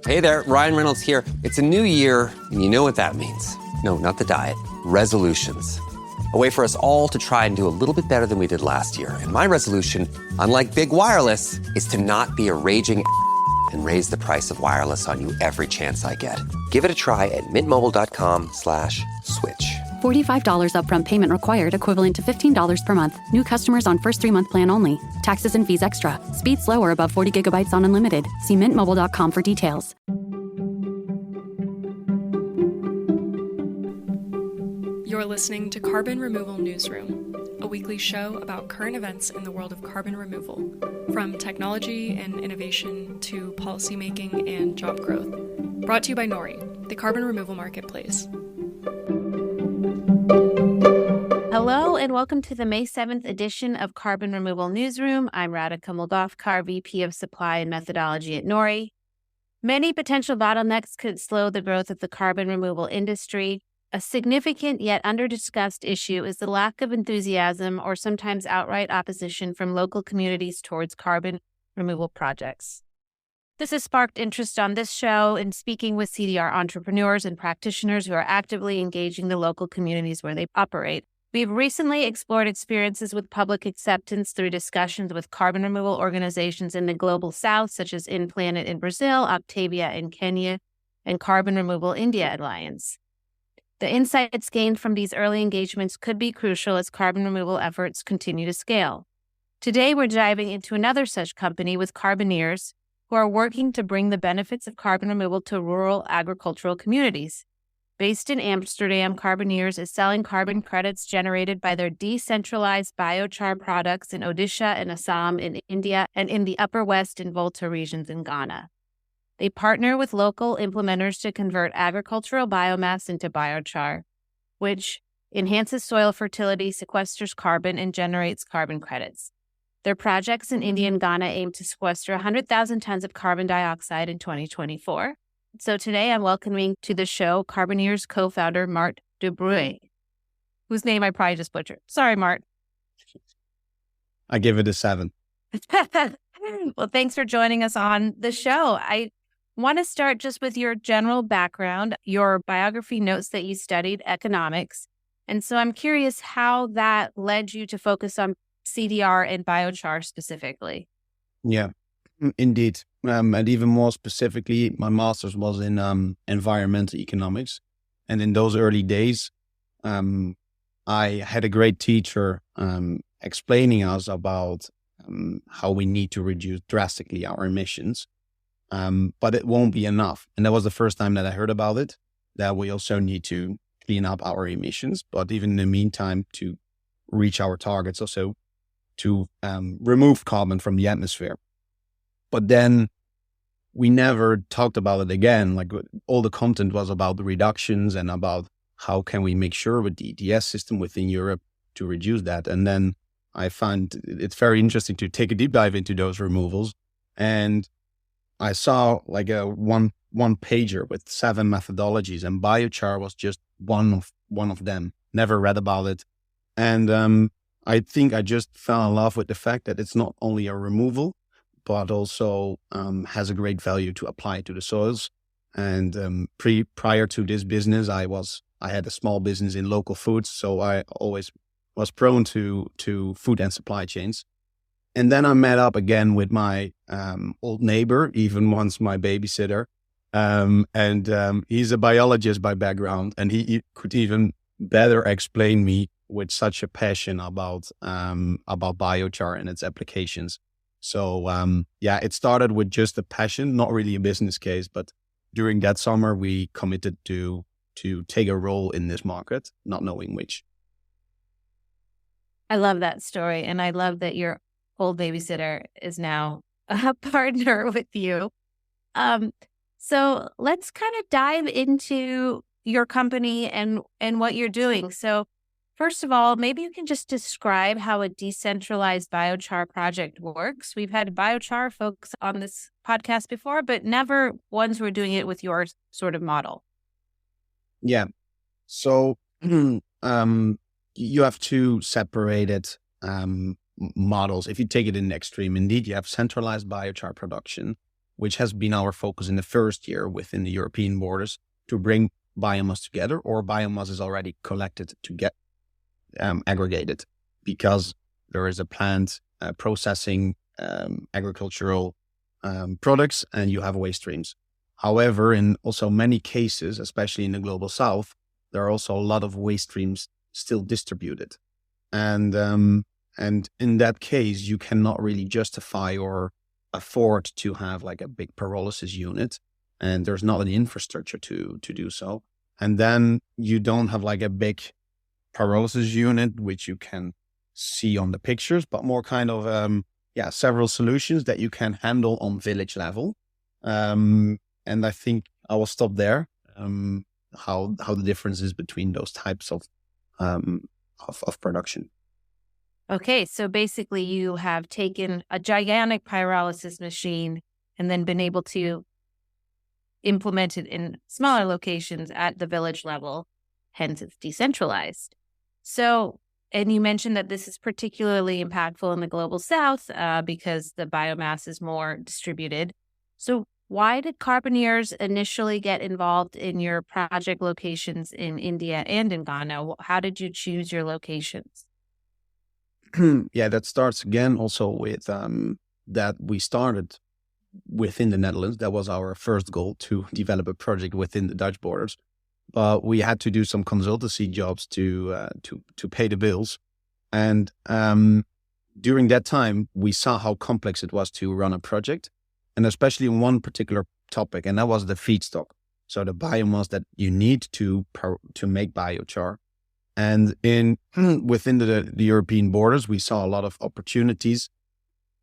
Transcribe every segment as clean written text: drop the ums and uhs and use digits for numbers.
Hey there, Ryan Reynolds here. It's a new year, and you know what that means. No, not the diet. Resolutions. A way for us all to try and do a little bit better than we did last year. And my resolution, unlike big wireless, is to not be a raging and raise the price of wireless on you every chance I get. Give it a try at mintmobile.com/switch. $45 upfront payment required, equivalent to $15 per month. New customers on first 3-month plan only. Taxes and fees extra. Speed slower above 40 gigabytes on unlimited. See mintmobile.com for details. You're listening to Carbon Removal Newsroom, a weekly show about current events in the world of carbon removal, from technology and innovation to policymaking and job growth. Brought to you by Nori, the carbon removal marketplace. Hello and welcome to the May 7th edition of Carbon Removal Newsroom. I'm Radhika Moolgavkar, VP of Supply and Methodology at Nori. Many potential bottlenecks could slow the growth of the carbon removal industry. A significant yet under-discussed issue is the lack of enthusiasm or sometimes outright opposition from local communities towards carbon removal projects. This has sparked interest on this show in speaking with CDR entrepreneurs and practitioners who are actively engaging the local communities where they operate. We've recently explored experiences with public acceptance through discussions with carbon removal organizations in the Global South, such as InPlanet in Brazil, Octavia in Kenya, and Carbon Removal India Alliance. The insights gained from these early engagements could be crucial as carbon removal efforts continue to scale. Today, we're diving into another such company with Carboneers, who are working to bring the benefits of carbon removal to rural agricultural communities. Based in Amsterdam, Carboneers is selling carbon credits generated by their decentralized biochar products in Odisha and Assam in India and in the Upper West and Volta regions in Ghana. They partner with local implementers to convert agricultural biomass into biochar, which enhances soil fertility, sequesters carbon, and generates carbon credits. Their projects in India and Ghana aim to sequester 100,000 tons of carbon dioxide in 2024. So today I'm welcoming to the show Carboneers co-founder Mart de Bruy, whose name I probably just butchered. Sorry, Mart. I give it a 7. Well, thanks for joining us on the show. I want to start just with your general background. Your biography notes that you studied economics. And so I'm curious how that led you to focus on CDR and biochar specifically. Yeah, indeed. And even more specifically, my master's was in environmental economics. And in those early days, I had a great teacher explaining us about how we need to reduce drastically our emissions. But it won't be enough. And that was the first time that I heard about it, that we also need to clean up our emissions. But even in the meantime, to reach our targets, also to remove carbon from the atmosphere. But then we never talked about it again. Like all the content was about the reductions and about how can we make sure with the ETS system within Europe to reduce that. And then I find it's very interesting to take a deep dive into those removals. And I saw like a one pager with 7 methodologies, and biochar was just one of them. Never read about it. And I think I just fell in love with the fact that it's not only a removal, but also has a great value to apply to the soils. And prior to this business, I had a small business in local foods, so I always was prone to food and supply chains. And then I met up again with my old neighbor, even once my babysitter, and he's a biologist by background, and he could even better explain me with such a passion about biochar and its applications. So it started with just a passion, not really a business case, but during that summer we committed to take a role in this market, not knowing which. I love that story, and I love that your old babysitter is now a partner with you. So let's kind of dive into your company and what you're doing. So first of all, maybe you can just describe how a decentralized biochar project works. We've had biochar folks on this podcast before, but never ones who are doing it with your sort of model. Yeah. So you have two separated models. If you take it in the extreme, indeed, you have centralized biochar production, which has been our focus in the first year within the European borders, to bring biomass together, or biomass is already collected to get aggregated, because there is a plant processing agricultural products, and you have waste streams. However, in also many cases, especially in the global south, there are also a lot of waste streams still distributed. And in that case, you cannot really justify or afford to have like a big pyrolysis unit, and there's not an infrastructure to do so. And then you don't have like a big pyrolysis unit, which you can see on the pictures, but more kind of, several solutions that you can handle on village level. And I think I will stop there. How the difference is between those types of production. Okay, so basically you have taken a gigantic pyrolysis machine and then been able to implement it in smaller locations at the village level, hence it's decentralized. So, and you mentioned that this is particularly impactful in the global south because the biomass is more distributed. So why did Carboneers initially get involved in your project locations in India and in Ghana? How did you choose your locations? Yeah, that starts again also with that we started within the Netherlands. That was our first goal, to develop a project within the Dutch borders. But we had to do some consultancy jobs to pay the bills. And during that time, we saw how complex it was to run a project, and especially in one particular topic, and that was the feedstock. So the biomass that you need to make biochar. And within the European borders, we saw a lot of opportunities,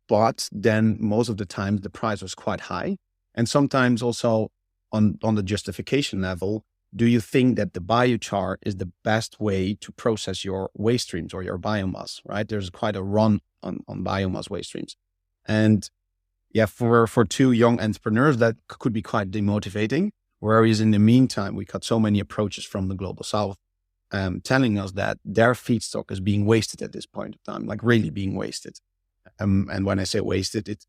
but then most of the time the price was quite high. And sometimes also on the justification level, do you think that the biochar is the best way to process your waste streams or your biomass, right? There's quite a run on biomass waste streams. And yeah, for two young entrepreneurs, that could be quite demotivating. Whereas in the meantime, we got so many approaches from the global south telling us that their feedstock is being wasted at this point of time, like really being wasted. And when I say wasted, it's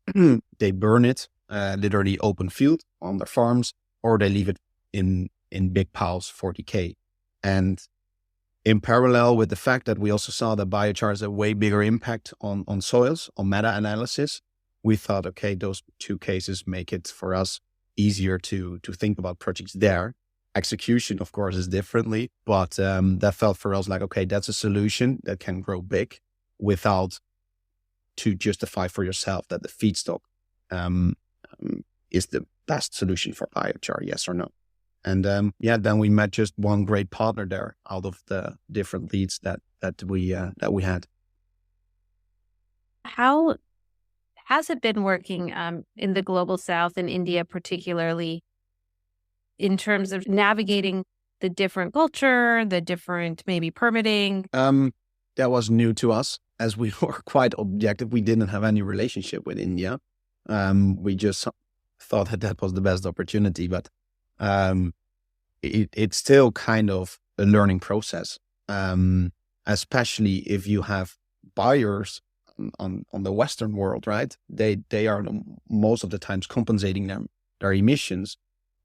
they burn it, literally open field on their farms, or they leave it in big piles, 40K. And in parallel with the fact that we also saw that biochar has a way bigger impact on soils, on meta-analysis, we thought, okay, those two cases make it for us easier to think about projects there. Execution, of course, is differently, but that felt for us like, okay, that's a solution that can grow big without to justify for yourself that the feedstock is the best solution for biochar, yes or no. And then we met just one great partner there out of the different leads that we had. How has it been working in the global south, in India particularly, in terms of navigating the different culture, the different maybe permitting? That was new to us, as we were quite objective. We didn't have any relationship with India. We just thought that was the best opportunity, but it's still kind of a learning process, especially if you have buyers on the Western world, right? They are most of the times compensating their emissions,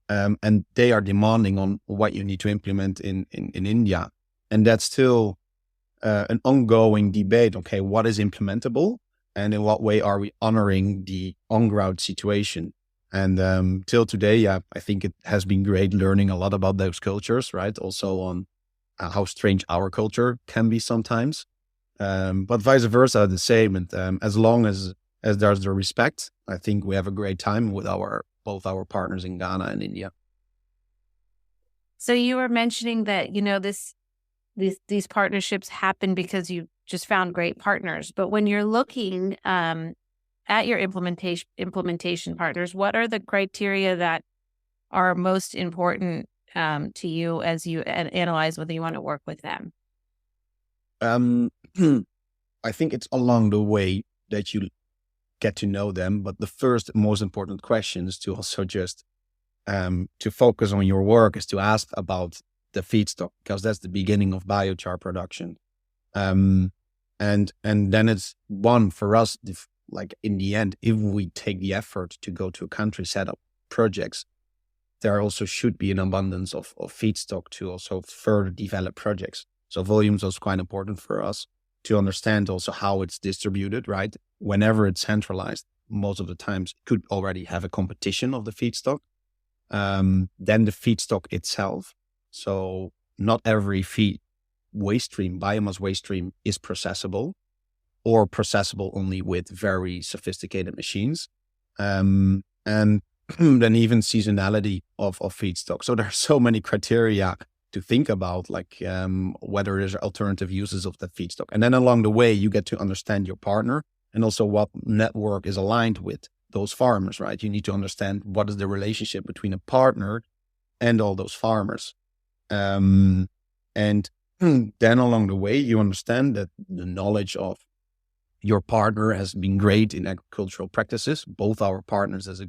and they are demanding on what you need to implement in India. And that's still an ongoing debate. Okay, what is implementable, and in what way are we honoring the on-ground situation? And till today, I think it has been great learning a lot about those cultures, right? Also on how strange our culture can be sometimes, but vice versa, the same. And as long as there's the respect, I think we have a great time with both our partners in Ghana and India. So you were mentioning that, these partnerships happen because you just found great partners. But when you're looking at your implementation partners, what are the criteria that are most important to you as you analyze whether you want to work with them? I think it's along the way that you get to know them. But the first most important question is to also just to focus on your work, is to ask about the feedstock, because that's the beginning of biochar production. And then it's one for us, like in the end, if we take the effort to go to a country, set up projects, there also should be an abundance of feedstock to also further develop projects. So volumes was quite important for us to understand also how it's distributed, right? Whenever it's centralized, most of the times it could already have a competition of the feedstock. Then the feedstock itself. So not every biomass waste stream is processable, or processable only with very sophisticated machines. And then even seasonality of feedstock. So there are so many criteria to think about, like whether there's alternative uses of that feedstock. And then along the way, you get to understand your partner and also what network is aligned with those farmers, right? You need to understand what is the relationship between a partner and all those farmers. And then along the way, you understand that the knowledge of your partner has been great in agricultural practices. Both our partners have a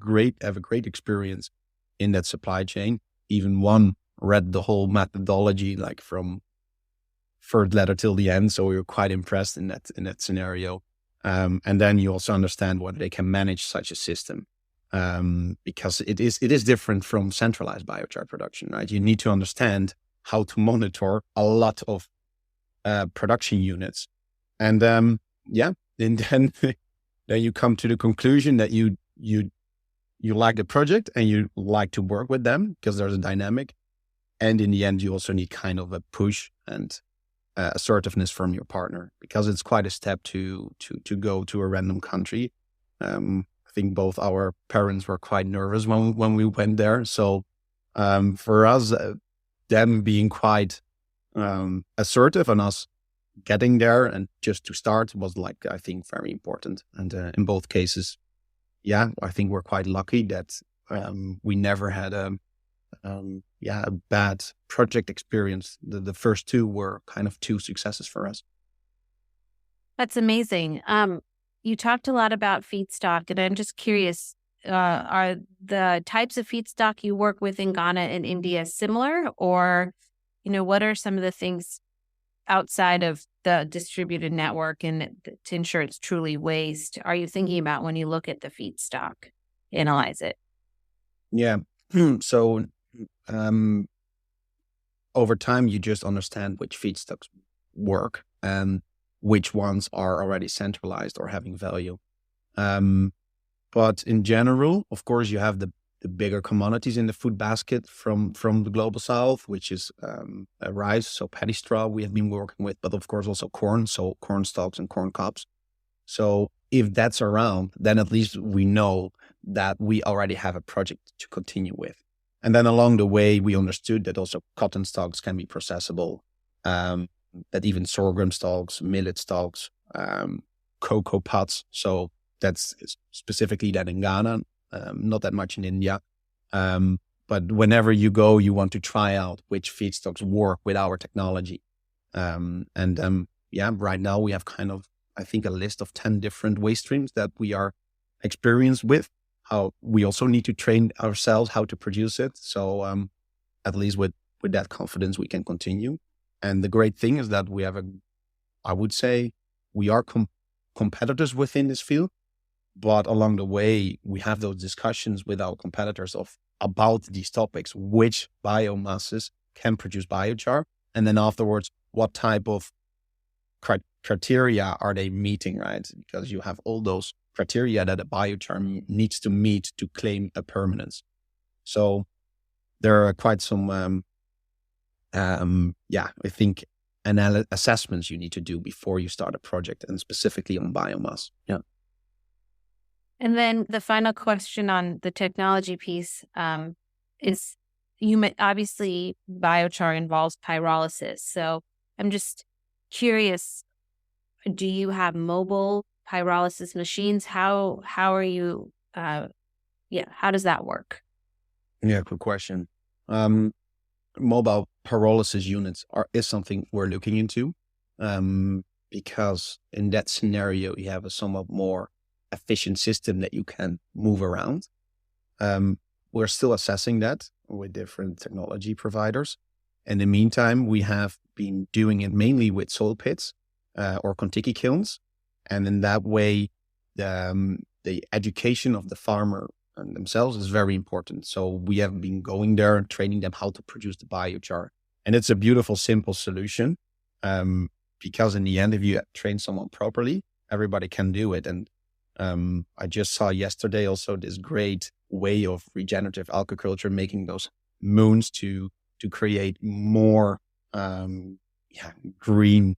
great experience in that supply chain. Even one read the whole methodology, like from first letter till the end. So we were quite impressed in that scenario. And then you also understand whether they can manage such a system, because it is different from centralized biochar production, right? You need to understand how to monitor a lot of production units, and and then you come to the conclusion that you like the project and you like to work with them because there's a dynamic, and in the end you also need kind of a push and assertiveness from your partner, because it's quite a step to go to a random country. I think both our parents were quite nervous when we went there. So for us, them being quite assertive and us getting there and just to start was, like, I think, very important. And in both cases, I think we're quite lucky that we never had a bad project experience. The first two were kind of two successes for us. That's amazing. You talked a lot about feedstock, and I'm just curious, are the types of feedstock you work with in Ghana and India similar? Or, what are some of the things outside of the distributed network and to ensure it's truly waste are you thinking about when you look at the feedstock, analyze it? Yeah. So over time, you just understand which feedstocks work and which ones are already centralized or having value. But in general, of course, you have the bigger commodities in the food basket from the global south, which is rice, so paddy straw we have been working with, but of course also corn, so corn stalks and corn cobs. So if that's around, then at least we know that we already have a project to continue with. And then along the way, we understood that also cotton stalks can be processable, that even sorghum stalks, millet stalks, cocoa pods. So that's specifically that in Ghana, not that much in India. But whenever you go, you want to try out which feedstocks work with our technology. Right now we have kind of, I think, a list of 10 different waste streams that we are experienced with. How we also need to train ourselves how to produce it. So at least with that confidence, we can continue. And the great thing is that we have I would say we are competitors within this field, but along the way, we have those discussions with our competitors about these topics, which biomasses can produce biochar. And then afterwards, what type of criteria are they meeting, right? Because you have all those criteria that a biochar needs to meet to claim a permanence. So there are quite some, I think, assessments you need to do before you start a project, and specifically on biomass. Yeah. And then the final question on the technology piece is, obviously biochar involves pyrolysis. So I'm just curious, do you have mobile pyrolysis machines? How are you, how does that work? Yeah, good question. Mobile pyrolysis units is something we're looking into, because in that scenario, you have a somewhat more efficient system that you can move around. We're still assessing that with different technology providers. In the meantime, we have been doing it mainly with soil pits or Contiki kilns. And in that way, the education of the farmer themselves is very important. So we have been going there and training them how to produce the biochar. And it's a beautiful, simple solution. Because in the end, if you train someone properly, everybody can do it. And I just saw yesterday also this great way of regenerative agriculture, making those moons to create more green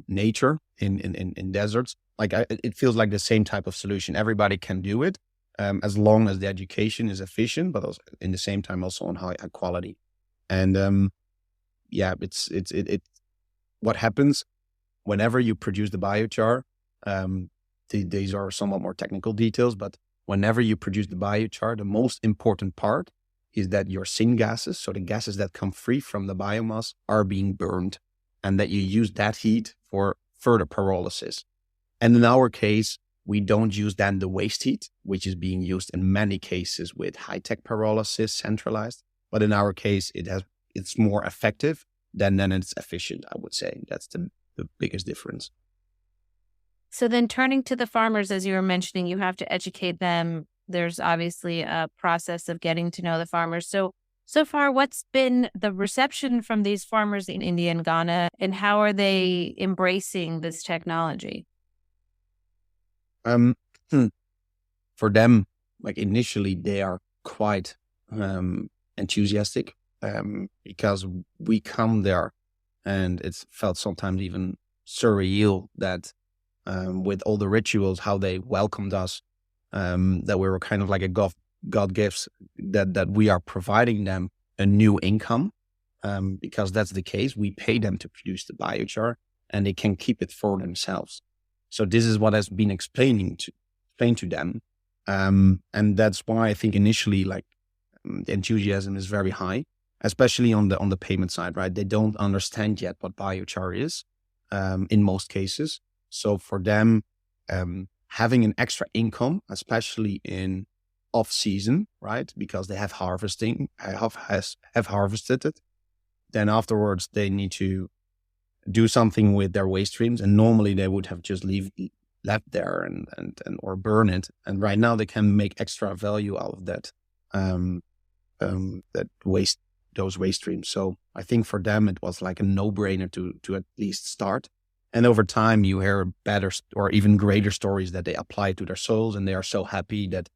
nature in deserts. Like it feels like the same type of solution. Everybody can do it as long as the education is efficient, but also in the same time also on high quality. And it what happens whenever you produce the biochar. These are somewhat more technical details, but whenever you produce the biochar, the most important part is that your syngases, so the gases that come free from the biomass, are being burned, and that you use that heat for further pyrolysis. And in our case, we don't use then the waste heat, which is being used in many cases with high-tech pyrolysis, centralized. But in our case, it's more effective than it's efficient, I would say. That's the biggest difference. So then turning to the farmers, as you were mentioning, you have to educate them. There's obviously a process of getting to know the farmers. So far, what's been the reception from these farmers in India and Ghana, and how are they embracing this technology? For them, like initially, they are quite enthusiastic because we come there, and it's felt sometimes even surreal that with all the rituals, how they welcomed us, that we were kind of like a God gifts, that we are providing them a new income, because that's the case. We pay them to produce the biochar, and they can keep it for themselves. So this is what has been explained to them, and that's why I think initially, like the enthusiasm is very high, especially on the payment side, right? They don't understand yet what biochar is, in most cases. So for them, having an extra income, especially in off season, right? Because they have harvested it. Then afterwards, they need to do something with their waste streams, and normally they would have just left there and or burn it. And right now they can make extra value out of that those waste streams. So I think for them it was like a no-brainer to at least start. And over time, you hear better or even greater stories that they apply to their soils, and they are so happy that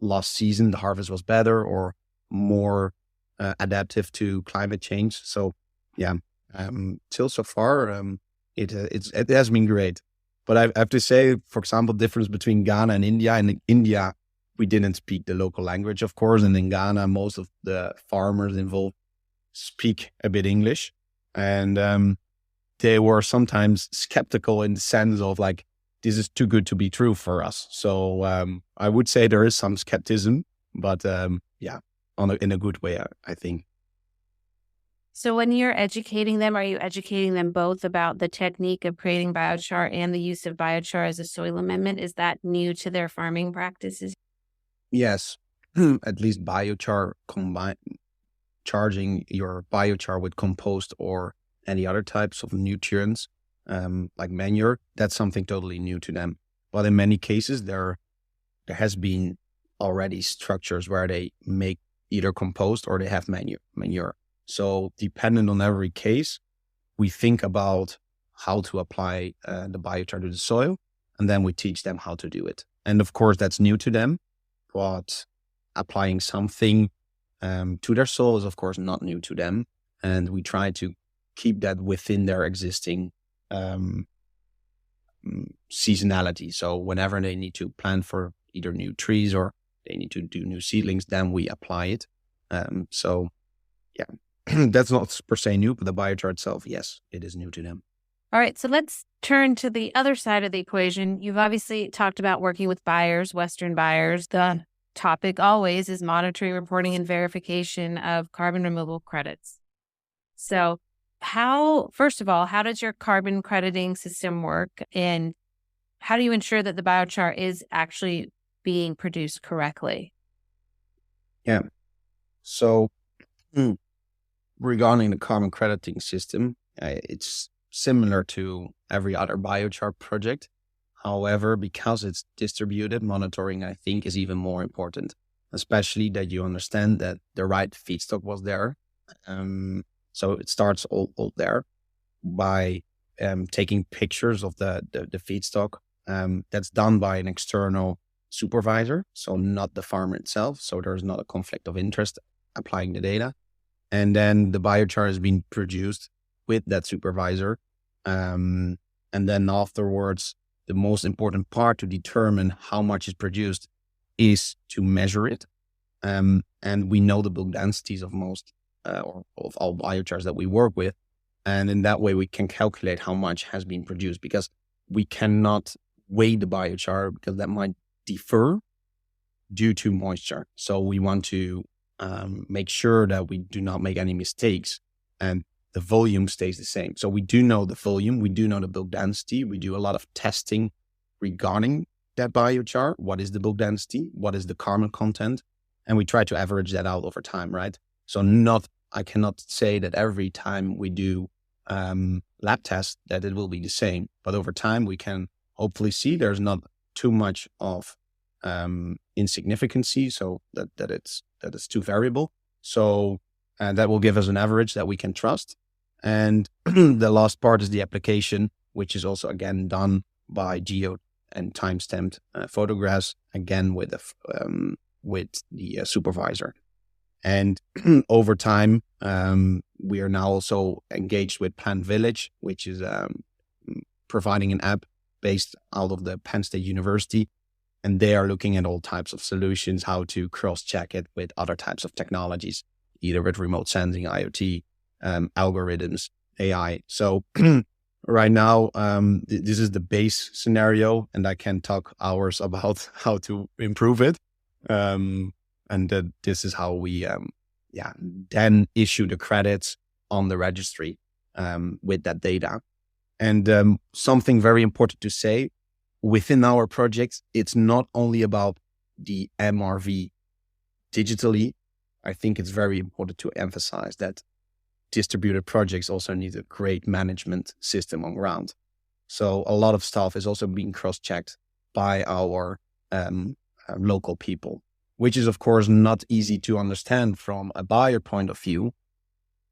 last season the harvest was better or more adaptive to climate change. So, yeah, till so far, it has been great. But I have to say, for example, difference between Ghana and India. In India, we didn't speak the local language, of course, and in Ghana, most of the farmers involved speak a bit English, and they were sometimes skeptical in the sense of like, this is too good to be true for us. So I would say there is some skepticism, but in a good way, I think. So when you're educating them, are you educating them both about the technique of creating biochar and the use of biochar as a soil amendment? Is that new to their farming practices? Yes, at least biochar charging your biochar with compost or any other types of nutrients, like manure, that's something totally new to them. But in many cases, there has been already structures where they make either compost or they have manure. So dependent on every case, we think about how to apply the biochar to the soil, and then we teach them how to do it. And of course, that's new to them, but applying something to their soil is of course not new to them. And we try to keep that within their existing seasonality. So whenever they need to plant for either new trees or they need to do new seedlings, then we apply it. So yeah, that's not per se new, but the biochar itself, yes, it is new to them. All right, so let's turn to the other side of the equation. You've obviously talked about working with buyers, Western buyers. The topic always is monitoring, reporting, and verification of carbon removal credits. So first of all, how does your carbon crediting system work? And how do you ensure that the biochar is actually being produced correctly? Yeah. So regarding the carbon crediting system, it's similar to every other biochar project. However, because it's distributed, monitoring, I think, is even more important, especially that you understand that the right feedstock was there. So it starts all there by taking pictures of the feedstock. That's done by an external supervisor, so not the farmer itself. So there's not a conflict of interest applying the data. And then the biochar is being produced with that supervisor. And then afterwards, the most important part to determine how much is produced is to measure it. And we know the bulk densities of most or of all biochars that we work with. And in that way, we can calculate how much has been produced, because we cannot weigh the biochar because that might differ due to moisture. So we want to make sure that we do not make any mistakes and the volume stays the same. So we do know the volume, we do know the bulk density. We do a lot of testing regarding that biochar. What is the bulk density? What is the carbon content? And we try to average that out over time, right? So I cannot say that every time we do lab tests that it will be the same, but over time we can hopefully see there's not too much of insignificancy, so that it's too variable. So that will give us an average that we can trust. And the last part is the application, which is also again done by geo and time-stamped photographs, again with the supervisor. And over time, we are now also engaged with Plant Village, which is providing an app based out of the Penn State University. And they are looking at all types of solutions, how to cross-check it with other types of technologies, either with remote sensing, IoT, algorithms, AI. So right now, this is the base scenario, and I can talk hours about how to improve it. And this is how we then issue the credits on the registry with that data. And something very important to say, within our projects, it's not only about the MRV digitally. I think it's very important to emphasize that distributed projects also need a great management system on ground. So a lot of stuff is also being cross-checked by our local people, which is, of course, not easy to understand from a buyer point of view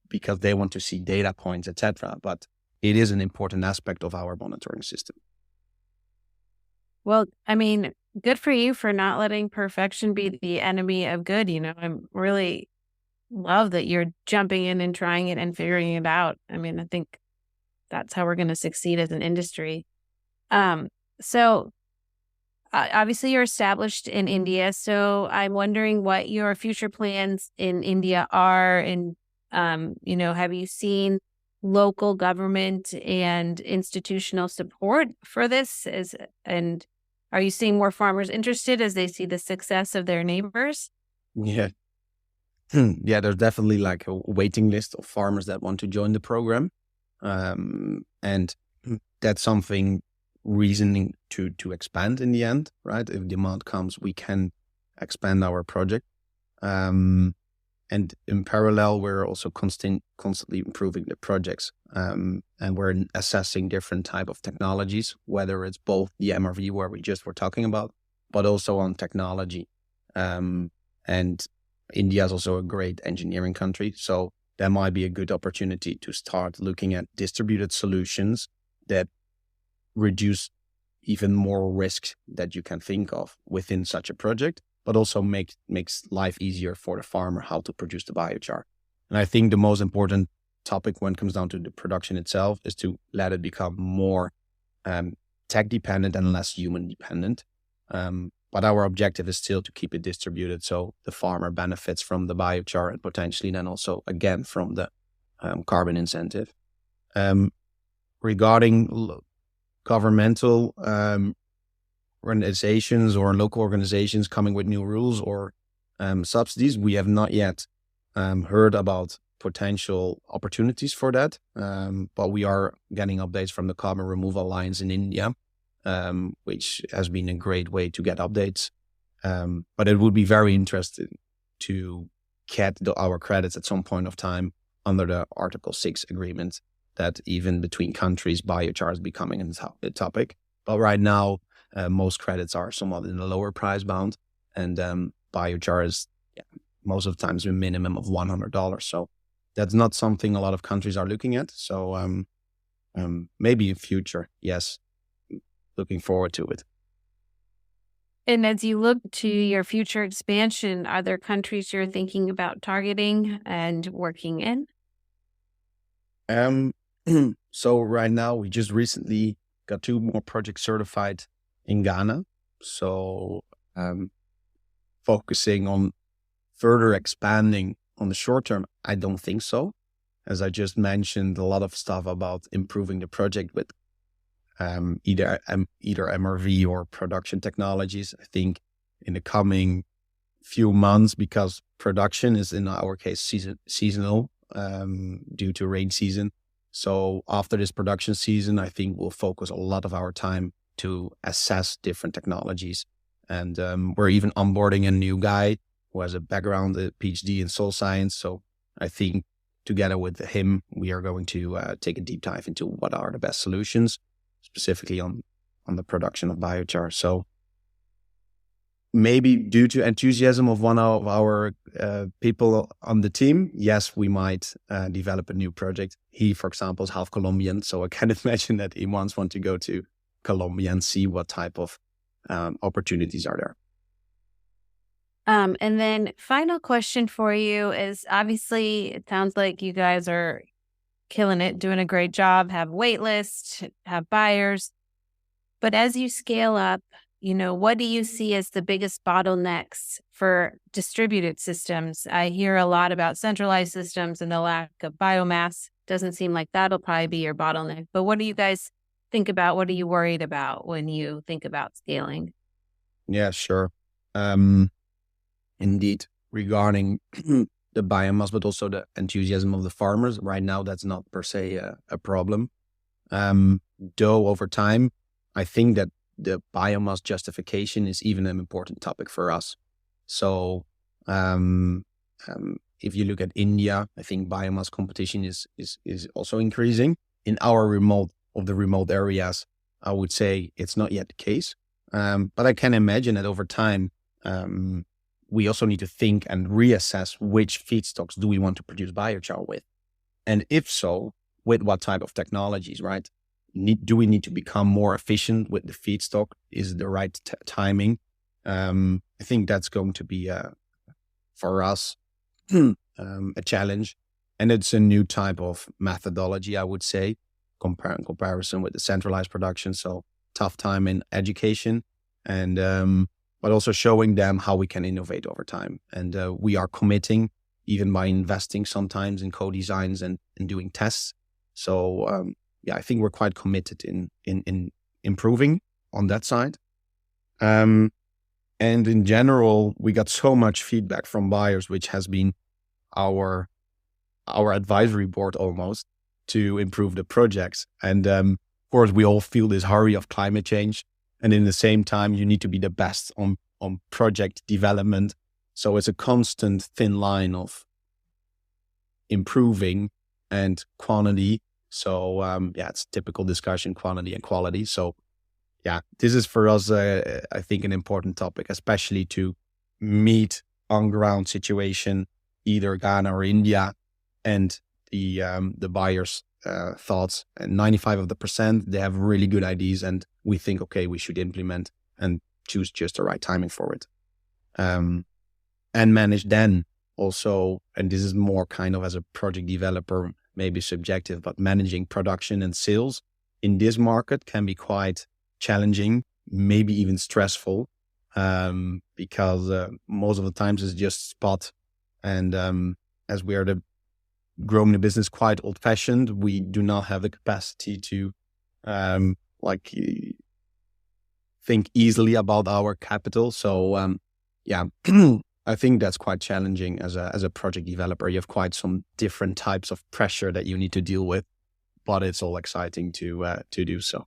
because they want to see data points, etc. But it is an important aspect of our monitoring system. Well, I mean, good for you for not letting perfection be the enemy of good. I really love that you're jumping in and trying it and figuring it out. I mean, I think that's how we're going to succeed as an industry. So obviously you're established in India. So I'm wondering what your future plans in India are. And, have you seen local government and institutional support for this? And are you seeing more farmers interested as they see the success of their neighbors? Yeah. Yeah, there's definitely like a waiting list of farmers that want to join the program. And that's something reasoning to expand in the end, right? If demand comes, we can expand our project. And in parallel, we're also constantly improving the projects. And we're assessing different type of technologies, whether it's both the MRV where we just were talking about, but also on technology. And India is also a great engineering country. So that might be a good opportunity to start looking at distributed solutions that reduce even more risk that you can think of within such a project, but also makes life easier for the farmer how to produce the biochar. And I think the most important topic when it comes down to the production itself is to let it become more tech dependent and less human dependent. But our objective is still to keep it distributed so the farmer benefits from the biochar and potentially then also again from the carbon incentive. Regarding governmental organizations or local organizations coming with new rules or subsidies, we have not yet heard about potential opportunities for that. But we are getting updates from the Carbon Removal Alliance in India, which has been a great way to get updates. But it would be very interesting to get our credits at some point of time under the Article 6 agreement that even between countries, biochar is becoming a topic. But right now, most credits are somewhat in the lower price bound, and biochar is most of the times a minimum of $100. So that's not something a lot of countries are looking at. So maybe in future, yes, looking forward to it. And as you look to your future expansion, are there countries you're thinking about targeting and working in? So right now we just recently got 2 more projects certified in Ghana. So focusing on further expanding on the short term, I don't think so. As I just mentioned, a lot of stuff about improving the project with either MRV or production technologies. I think in the coming few months, because production is in our case seasonal due to rain season. So after this production season, I think we'll focus a lot of our time to assess different technologies. And we're even onboarding a new guy who has a background, a PhD in soil science. So I think together with him, we are going to take a deep dive into what are the best solutions, specifically on the production of biochar. So maybe due to enthusiasm of one of our people on the team, yes, we might develop a new project. He, for example, is half Colombian, so I can imagine that he wants to go to Colombia and see what type of opportunities are there. And then final question for you is, obviously, it sounds like you guys are killing it, doing a great job, have wait lists, have buyers. But as you scale up, what do you see as the biggest bottlenecks for distributed systems? I hear a lot about centralized systems and the lack of biomass. Doesn't seem like that'll probably be your bottleneck. But what do you guys think about? What are you worried about when you think about scaling? Yeah, sure. Indeed, regarding the biomass, but also the enthusiasm of the farmers. Right now, that's not per se a problem. Though over time, I think that the biomass justification is even an important topic for us. So if you look at India, I think biomass competition is also increasing. In our remote areas, I would say it's not yet the case. But I can imagine that over time, we also need to think and reassess which feedstocks do we want to produce biochar with. And if so, with what type of technologies, right? Do we need to become more efficient with the feedstock? Is it the right timing? I think that's going to be, for us, a challenge. And it's a new type of methodology, I would say, in comparison with the centralized production. So tough time in education, and but also showing them how we can innovate over time. And we are committing, even by investing sometimes in co-designs and doing tests. So I think we're quite committed in improving on that side. And in general, we got so much feedback from buyers, which has been our advisory board almost, to improve the projects. And of course, we all feel this hurry of climate change. And in the same time, you need to be the best on project development. So it's a constant thin line of improving and quantity. So it's typical discussion, quantity and quality. So this is for us, I think, an important topic, especially to meet on-ground situation, either Ghana or India, and the buyers' thoughts. And 95%, they have really good ideas, and we think, okay, we should implement and choose just the right timing for it. And manage then also, and this is more kind of as a project developer, maybe subjective, but managing production and sales in this market can be quite challenging, maybe even stressful, because most of the times it's just spot. And as we are growing the business quite old-fashioned, we do not have the capacity to think easily about our capital. So I think that's quite challenging as a project developer. You have quite some different types of pressure that you need to deal with, but it's all exciting to do so.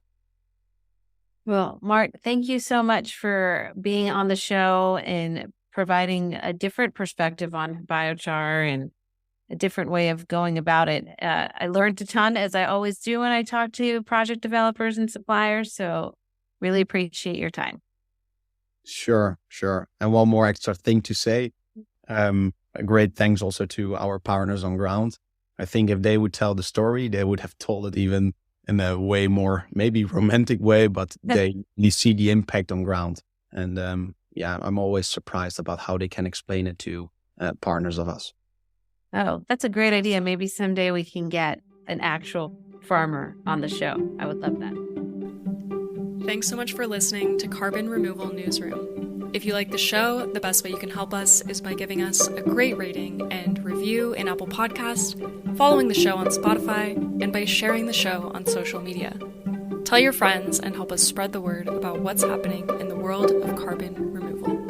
Well, Mart, thank you so much for being on the show and providing a different perspective on biochar and a different way of going about it. I learned a ton, as I always do when I talk to project developers and suppliers. So Really appreciate your time. Sure. And one more extra thing to say. A great thanks also to our partners on ground. I think if they would tell the story, they would have told it even in a way more, maybe romantic way, but they see the impact on ground. And I'm always surprised about how they can explain it to partners of us. Oh, that's a great idea. Maybe someday we can get an actual farmer on the show. I would love that. Thanks so much for listening to Carbon Removal Newsroom. If you like the show, the best way you can help us is by giving us a great rating and review in Apple Podcasts, following the show on Spotify, and by sharing the show on social media. Tell your friends and help us spread the word about what's happening in the world of carbon removal.